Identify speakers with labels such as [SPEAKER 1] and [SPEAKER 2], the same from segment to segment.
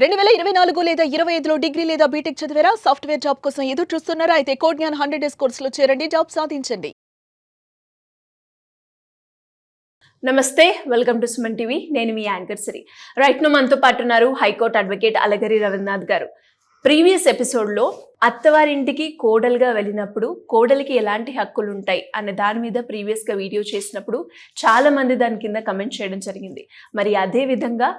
[SPEAKER 1] 2024 లేదా 25లో డిగ్రీ లేదా బీటెక్ చదివారా? సాఫ్ట్‌వేర్ జాబ్ కోసం ఎదురు చూస్తున్నారా? అయితే కోడ్ జ్ఞాన్ 100 డేస్ కోర్సులో చేరండి, జాబ్ సాధించండి.
[SPEAKER 2] నమస్తే, వెల్కమ్ టు సుమన్ టీవీ. నేను మీ యాంకర్ సిరి. రైట్ నో మనతో పాటు ఉన్నారు హైకోర్టు అడ్వకేట్ అలగరి రవీంద్రనాథ్ గారు. ప్రీవియస్ ఎపిసోడ్లో అత్తవారింటికి కోడలుగా వెళ్ళినప్పుడు కోడలికి ఎలాంటి హక్కులు ఉంటాయి అనే దాని మీద ప్రీవియస్గా వీడియో చేసినప్పుడు చాలా మంది దాని కింద కమెంట్ చేయడం జరిగింది. మరి అదే విధంగా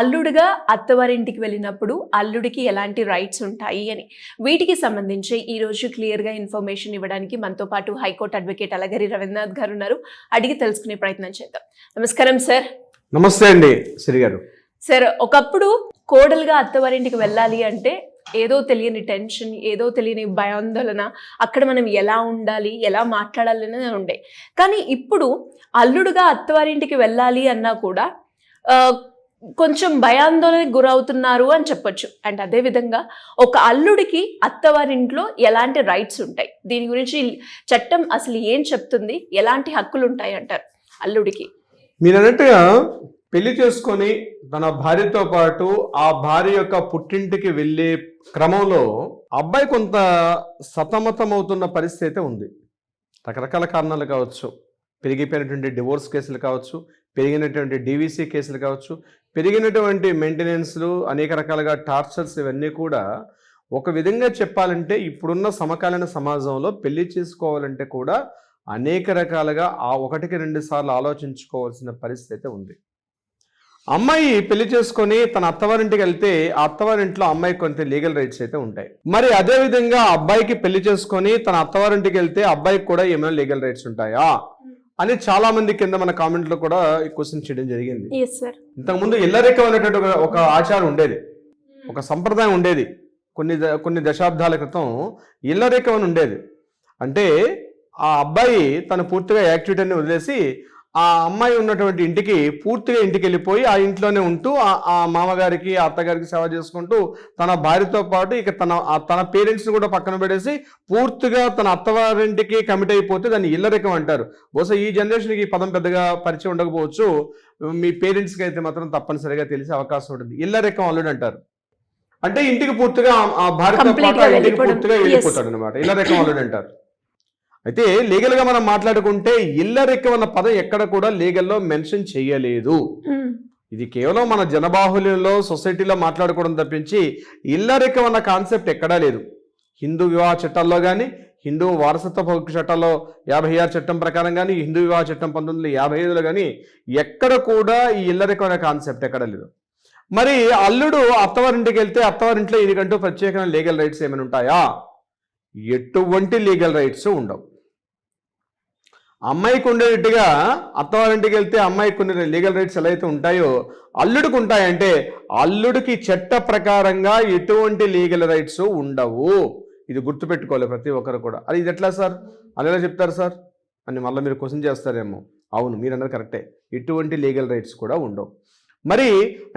[SPEAKER 2] అల్లుడుగా అత్తవారింటికి వెళ్ళినప్పుడు అల్లుడికి ఎలాంటి రైట్స్ ఉంటాయి అని వీటికి సంబంధించి ఈరోజు క్లియర్గా ఇన్ఫర్మేషన్ ఇవ్వడానికి మనతో పాటు హైకోర్టు అడ్వకేట్ అలగరి రవీంద్రనాథ్ గారు ఉన్నారు. అడిగి తెలుసుకునే ప్రయత్నం చేద్దాం. నమస్కారం సార్.
[SPEAKER 3] నమస్తే అండి శ్రీ గారు.
[SPEAKER 2] సార్, ఒకప్పుడు కోడలుగా అత్తవారింటికి వెళ్ళాలి అంటే ఏదో తెలియని టెన్షన్, ఏదో తెలియని భయాందోళన, అక్కడ మనం ఎలా ఉండాలి, ఎలా మాట్లాడాలి అనేది ఉండే. కానీ ఇప్పుడు అల్లుడుగా అత్తవారింటికి వెళ్ళాలి అన్నా కూడా కొంచెం భయాందోళనకు గురవుతున్నారు అని చెప్పొచ్చు. అండ్ అదేవిధంగా ఒక అల్లుడికి అత్తవారింట్లో ఎలాంటి రైట్స్ ఉంటాయి, దీని గురించి చట్టం అసలు ఏం చెప్తుంది, ఎలాంటి హక్కులు ఉంటాయి అంటారు అల్లుడికి?
[SPEAKER 3] మీరు అన్నట్టుగా పెళ్లి చేసుకొని తన భార్యతో పాటు ఆ భార్య యొక్క పుట్టింటికి వెళ్ళే క్రమంలో అబ్బాయి కొంత సతమతమవుతున్న పరిస్థితి అయితే ఉంది. రకరకాల కారణాలు కావచ్చు, పెరిగిపోయినటువంటి డివోర్స్ కేసులు కావచ్చు, పెరిగినటువంటి డివిసి కేసులు కావచ్చు, పెరిగినటువంటి మెయింటెనెన్స్లు, అనేక రకాలుగా టార్చర్స్, ఇవన్నీ కూడా ఒక విధంగా చెప్పాలంటే ఇప్పుడున్న సమకాలీన సమాజంలో పెళ్లి చేసుకోవాలంటే కూడా అనేక రకాలుగా ఆ ఒకటికి 2 సార్లు ఆలోచించుకోవాల్సిన పరిస్థితి అయితే ఉంది. అమ్మాయి పెళ్లి చేసుకొని తన అత్తవారింటికి వెళ్తే ఆ అత్తవారింట్లో అమ్మాయికి కొంత లీగల్ రైట్స్ అయితే ఉంటాయి. మరి అదే విధంగా అబ్బాయికి పెళ్లి చేసుకొని తన అత్తవారింటికి వెళ్తే అబ్బాయికి కూడా ఏమైనా లీగల్ రైట్స్ ఉంటాయా అని చాలా మంది కింద మన కామెంట్ లో కూడా క్వశ్చన్ చేయడం జరిగింది. ఇంతకుముందు ఇల్లరికం అనేటువంటి ఒక ఆచారం ఉండేది, ఒక సంప్రదాయం ఉండేది. కొన్ని దశాబ్దాల క్రితం ఇల్లరికం అని ఉండేది. అంటే ఆ అబ్బాయి తను పూర్తిగా యాక్టివిటీని వదిలేసి ఆ అమ్మాయి ఉన్నటువంటి ఇంటికి పూర్తిగా ఇంటికి వెళ్ళిపోయి ఆ ఇంట్లోనే ఉంటూ ఆ మామగారికి, ఆ అత్తగారికి సేవ చేసుకుంటూ తన భార్యతో పాటు ఇక తన పేరెంట్స్ని కూడా పక్కన పెట్టేసి పూర్తిగా తన అత్తవారింటికి కమిట్ అయిపోతే దాన్ని ఇల్లరికం అంటారు. బహుశా ఈ జనరేషన్కి ఈ పదం పెద్దగా పరిచయం ఉండకపోవచ్చు, మీ పేరెంట్స్కి అయితే మాత్రం తప్పనిసరిగా తెలిసే అవకాశం ఉంటుంది. ఇల్లరికం అల్లుడు అంటారు. అంటే ఇంటికి పూర్తిగా ఆ భార్యతో పాటు ఇంటికి పూర్తిగా వెళ్ళిపోతాడు అనమాట. ఇల్లరికం అల్లుడు అంటారు. అయితే లీగల్గా మనం మాట్లాడుకుంటే ఇల్లరికం అన్న పదం ఎక్కడ కూడా లీగల్లో మెన్షన్ చేయలేదు. ఇది కేవలం మన జనబాహుల్యంలో సొసైటీలో మాట్లాడుకోవడం తప్పించి ఇల్లరికం అన్న కాన్సెప్ట్ ఎక్కడా లేదు. హిందూ వివాహ చట్టాల్లో కానీ, హిందూ వారసత్వ హక్కు చట్టాల్లో 56 చట్టం ప్రకారం కానీ, హిందూ వివాహ చట్టం 1955లో కానీ ఎక్కడ కూడా ఈ ఇల్లరికం అనే కాన్సెప్ట్ ఎక్కడ లేదు. మరి అల్లుడు అత్తవారింటికి వెళ్తే అత్తవారింట్లో ఈయనకంటూ ప్రత్యేకమైన లీగల్ రైట్స్ ఏమైనా ఉంటాయా? ఎటువంటి లీగల్ రైట్స్ ఉండవు. అమ్మాయికి ఉండేటట్టుగా అత్తవారింటికి వెళ్తే అమ్మాయికి కొన్ని లీగల్ రైట్స్ ఎలా అయితే ఉంటాయో అల్లుడికి ఉంటాయంటే అల్లుడికి చట్ట ప్రకారంగా ఎటువంటి లీగల్ రైట్స్ ఉండవు. ఇది గుర్తుపెట్టుకోవాలి ప్రతి ఒక్కరు కూడా. అది ఇది ఎట్లా సార్, అది ఎలా చెప్తారు సార్ అని మళ్ళీ మీరు క్వశ్చన్ చేస్తారేమో. అవును, మీరు అన్నది కరెక్టే, ఎటువంటి లీగల్ రైట్స్ కూడా ఉండవు. మరి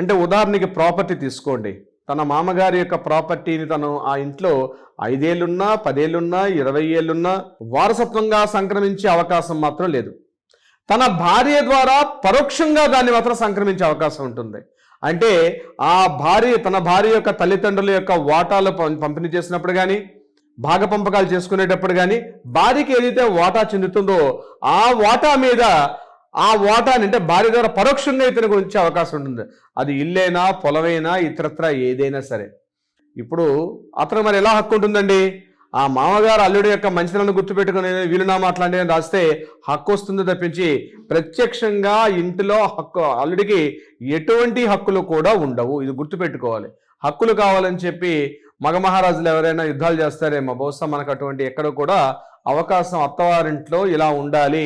[SPEAKER 3] అంటే ఉదాహరణకి ప్రాపర్టీ తీసుకోండి. తన మామగారి యొక్క ప్రాపర్టీని తను ఆ ఇంట్లో 5 ఏళ్ళున్నా, 10 ఏళ్ళున్నా, 20 ఏళ్ళున్నా వారసత్వంగా సంక్రమించే అవకాశం మాత్రం లేదు. తన భార్య ద్వారా పరోక్షంగా దాన్ని మాత్రం సంక్రమించే అవకాశం ఉంటుంది. అంటే తన భార్య యొక్క తల్లిదండ్రుల యొక్క వాటాలు పంపిణీ చేసినప్పుడు కానీ, భాగపంపకాలు చేసుకునేటప్పుడు కానీ భార్యకి ఏదైతే వాటా చెందుతుందో ఆ వాటా మీద ఆ వాటాని అంటే భార్య ద్వారా పరోక్షంగా ఇతనికి వచ్చే అవకాశం ఉంటుంది. అది ఇల్లైనా, పొలమైనా, ఇతరత్ర ఏదైనా సరే. ఇప్పుడు అతను మరి ఎలా హక్కు ఉంటుందండి? ఆ మామగారు అల్లుడి యొక్క మంచితనాన్ని గుర్తుపెట్టుకుని వీలునామా అట్లాంటివి రాస్తే హక్కు వస్తుంది తప్పించి ప్రత్యక్షంగా ఇంటిలో అల్లుడికి ఎటువంటి హక్కులు కూడా ఉండవు. ఇది గుర్తుపెట్టుకోవాలి. హక్కులు కావాలని చెప్పి మగ మహారాజులు ఎవరైనా యుద్ధాలు చేస్తారేమో. బహుశా మనకు అటువంటి ఎక్కడ కూడా అవకాశం అత్తవారింట్లో ఇలా ఉండాలి.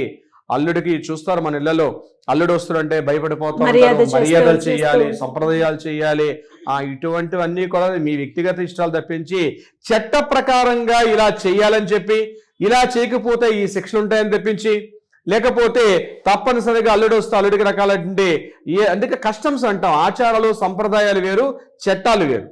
[SPEAKER 3] అల్లుడికి చూస్తారు మన ఇళ్లలో, అల్లుడు వస్తుంటే భయపడిపోతాం, మర్యాదలు చేయాలి, సంప్రదాయాలు చేయాలి. ఇటువంటివన్నీ కూడా మీ వ్యక్తిగత ఇష్టాలు తప్పించి చట్ట ప్రకారంగా ఇలా చేయాలని చెప్పి, ఇలా చేయకపోతే ఈ శిక్షలు ఉంటాయని తప్పించి, లేకపోతే తప్పనిసరిగా అల్లుడు వస్తే అల్లుడికి రకాలంటే అందుకే కస్టమ్స్ అంటాం. ఆచారాలు సంప్రదాయాలు వేరు, చట్టాలు వేరు.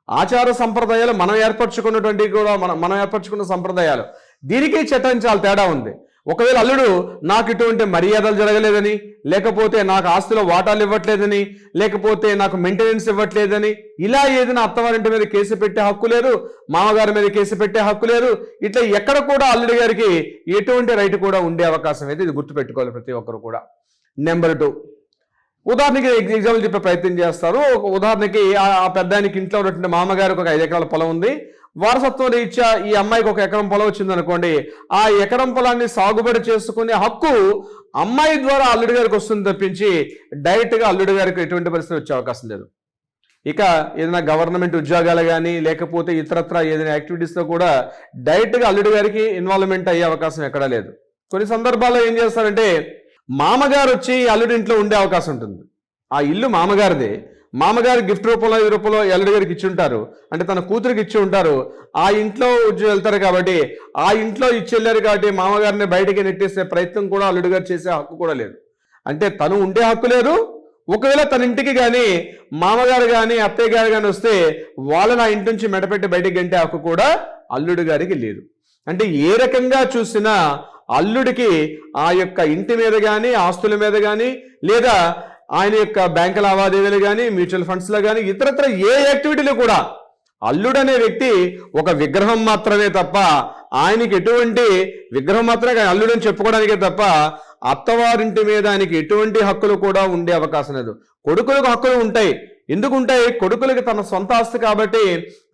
[SPEAKER 3] ఆచార సంప్రదాయాలు మనం ఏర్పరచుకున్నటువంటి కూడా మనం ఏర్పరచుకున్న సంప్రదాయాలు, దీనికి చట్టం చాలా తేడా ఉంది. ఒకవేళ అల్లుడు నాకు ఇటువంటి మర్యాదలు జరగలేదని, లేకపోతే నాకు ఆస్తిలో వాటాలు ఇవ్వట్లేదని, లేకపోతే నాకు మెయింటెనెన్స్ ఇవ్వట్లేదని, ఇలా ఏదైనా అత్తవారింటి మీద కేసు పెట్టే హక్కు లేదు, మామగారి మీద కేసు పెట్టే హక్కు లేదు. ఇట్లా ఎక్కడ కూడా అల్లుడి గారికి ఎటువంటి రైట్ కూడా ఉండే అవకాశం అయితే ఇది గుర్తుపెట్టుకోవాలి ప్రతి ఒక్కరు కూడా. నెంబర్ 2, ఉదాహరణకి ఎగ్జాంపుల్ చెప్పే ప్రయత్నం చేస్తారు. ఉదాహరణకి ఆ పెద్దానికి ఇంట్లో ఉన్నటువంటి మామగారికి ఒక 5 ఎకరాల పొలం ఉంది. వారసత్వం రీత్యా ఈ అమ్మాయికి 1 ఎకరం పొలం వచ్చింది అనుకోండి. ఆ ఎకరం పొలాన్ని సాగుబడి చేసుకునే హక్కు అమ్మాయి ద్వారా అల్లుడి గారికి వస్తుంది తప్పించి డైరెక్ట్గా అల్లుడి గారికి ఎటువంటి పరిస్థితి వచ్చే అవకాశం లేదు. ఇక ఏదైనా గవర్నమెంట్ ఉద్యోగాలు కానీ, లేకపోతే ఇతరత్ర ఏదైనా యాక్టివిటీస్లో కూడా డైరెక్ట్గా అల్లుడి గారికి ఇన్వాల్వ్మెంట్ అయ్యే అవకాశం ఎక్కడా లేదు. కొన్ని సందర్భాల్లో ఏం చేస్తారంటే మామగారు వచ్చి అల్లుడి ఇంట్లో ఉండే అవకాశం ఉంటుంది. ఆ ఇల్లు మామగారిదే, మామగారు గిఫ్ట్ రూపంలో ఈ రూపంలో అల్లుడి గారికి ఇచ్చి ఉంటారు, అంటే తన కూతురికి ఇచ్చి ఉంటారు. ఆ ఇంట్లో వెళ్తారు కాబట్టి, ఆ ఇంట్లో ఇచ్చి వెళ్ళారు కాబట్టి మామగారిని బయటికి నెట్టేసే ప్రయత్నం కూడా అల్లుడి గారు చేసే హక్కు కూడా లేదు. అంటే తను ఉండే హక్కు లేదు. ఒకవేళ తన ఇంటికి కానీ మామగారు కానీ అత్తయ్య గారు కానీ వస్తే వాళ్ళని ఆ ఇంటి నుంచి మెడపెట్టి బయటికి గంటే హక్కు కూడా అల్లుడి గారికి లేదు. అంటే ఏ రకంగా చూసినా అల్లుడికి ఆ యొక్క ఇంటి మీద కానీ, ఆస్తుల మీద కానీ, లేదా ఆయన యొక్క బ్యాంకు లావాదేవీలు కానీ, మ్యూచువల్ ఫండ్స్లో కానీ, ఇతరత్ర ఏ యాక్టివిటీలు కూడా అల్లుడు అనే వ్యక్తి ఒక విగ్రహం మాత్రమే తప్ప, ఆయనకి ఎటువంటి విగ్రహం మాత్రమే అల్లుడు అని చెప్పుకోవడానికే తప్ప అత్తవారింటి మీద ఆయనకి ఎటువంటి హక్కులు కూడా ఉండే అవకాశం లేదు. కొడుకులకు హక్కులు ఉంటాయి. ఎందుకు ఉంటాయి? కొడుకులకి తన సొంత ఆస్తి కాబట్టి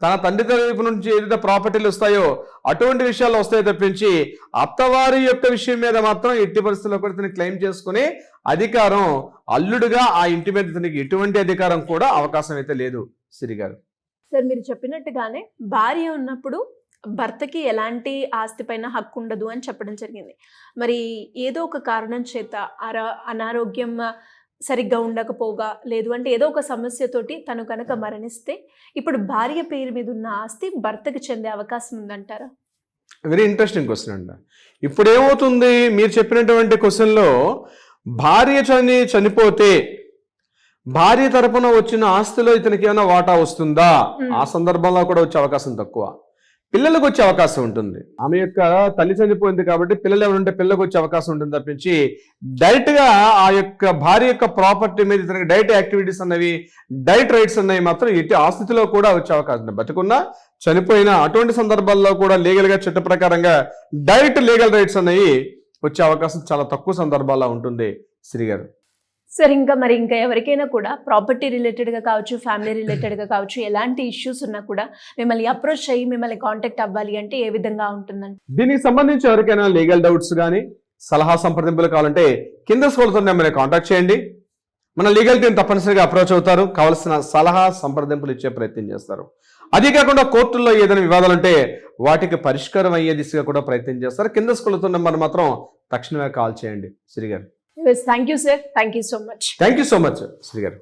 [SPEAKER 3] తన తండ్రి వైపు నుంచి ఏదైతే ప్రాపర్టీలు వస్తాయో అటువంటి విషయాలు వస్తాయి తప్పించి అత్తవారి యొక్క విషయం మీద మాత్రం ఎట్టి పరిస్థితుల్లో కూడా తనని క్లెయిమ్ చేసుకునే అధికారం అల్లుడుగా ఆ ఇంటి మీద తనకి ఎటువంటి అధికారం కూడా అవకాశం అయితే లేదు. సిరి గారు,
[SPEAKER 2] సార్ మీరు చెప్పినట్టుగానే భార్య ఉన్నప్పుడు భర్తకి ఎలాంటి ఆస్తి పైన హక్కు ఉండదు అని చెప్పడం జరిగింది. మరి ఏదో ఒక కారణం చేత అనారోగ్యం సరిగ్గా ఉండకపోగా, లేదు అంటే ఏదో ఒక సమస్యతోటి తను కనుక మరణిస్తే ఇప్పుడు భార్య పేరు మీద ఉన్న ఆస్తి భర్తకి చెందే అవకాశం ఉందంటారా?
[SPEAKER 3] వెరీ ఇంట్రెస్టింగ్ క్వశ్చన్ అండి. ఇప్పుడు ఏమవుతుంది, మీరు చెప్పినటువంటి క్వశ్చన్లో భార్య చనిపోతే భార్య తరపున వచ్చిన ఆస్తిలో ఇతనికి ఏమైనా వాటా వస్తుందా? ఆ సందర్భంలో కూడా వచ్చే అవకాశం తక్కువ. పిల్లలకు వచ్చే అవకాశం ఉంటుంది. ఆమె యొక్క తల్లి చనిపోయింది కాబట్టి పిల్లలు ఎవరుంటే పిల్లలకు వచ్చే అవకాశం ఉంటుంది తప్పించి డైరెక్ట్గా ఆ యొక్క భార్య యొక్క ప్రాపర్టీ మీద ఇతనికి డైరెక్ట్ యాక్టివిటీస్ అన్నవి, డైరెక్ట్ రైట్స్ అన్నవి మాత్రం ఎట్టి ఆస్తిలో కూడా వచ్చే అవకాశం ఉంది. బతుకున్నా చనిపోయినా అటువంటి సందర్భాల్లో కూడా లీగల్గా చట్ట ప్రకారంగా డైరెక్ట్ లీగల్ రైట్స్ అన్నవి వచ్చే అవకాశం చాలా తక్కువ సందర్భాల్లో ఉంటుంది. శ్రీ గారు,
[SPEAKER 2] సార్ ఇంకా ఎవరికైనా కూడా ప్రాపర్టీ రిలేటెడ్గా కావచ్చు, ఫ్యామిలీ రిలేటెడ్గా కావచ్చు, ఎలాంటి ఇష్యూస్ ఉన్నా కూడా మిమ్మల్ని అప్రోచ్ అయ్యి మిమ్మల్ని కాంటాక్ట్ అవ్వాలి అంటే ఏ విధంగా ఉంటుందండి?
[SPEAKER 3] దీనికి సంబంధించి ఎవరికైనా లీగల్ డౌట్స్ కానీ, సలహా సంప్రదింపులు కావాలంటే కింద స్క్రోల్తో మిమ్మల్ని కాంటాక్ట్ చేయండి. మన లీగల్ టీం తప్పనిసరిగా అప్రోచ్ అవుతారు, కావాల్సిన సలహా సంప్రదింపులు ఇచ్చే ప్రయత్నం చేస్తారు. అదే కాకుండా కోర్టుల్లో ఏదైనా వివాదాలు ఉంటే వాటికి పరిష్కారం అయ్యే దిశగా కూడా ప్రయత్నం చేస్తారు. కింద స్క్రోల్తో నెంబర్ మాత్రం తక్షణమే కాల్ చేయండి. Shri garu,
[SPEAKER 2] thank you sir, thank you so much.
[SPEAKER 3] Thank you so much Shri గారు.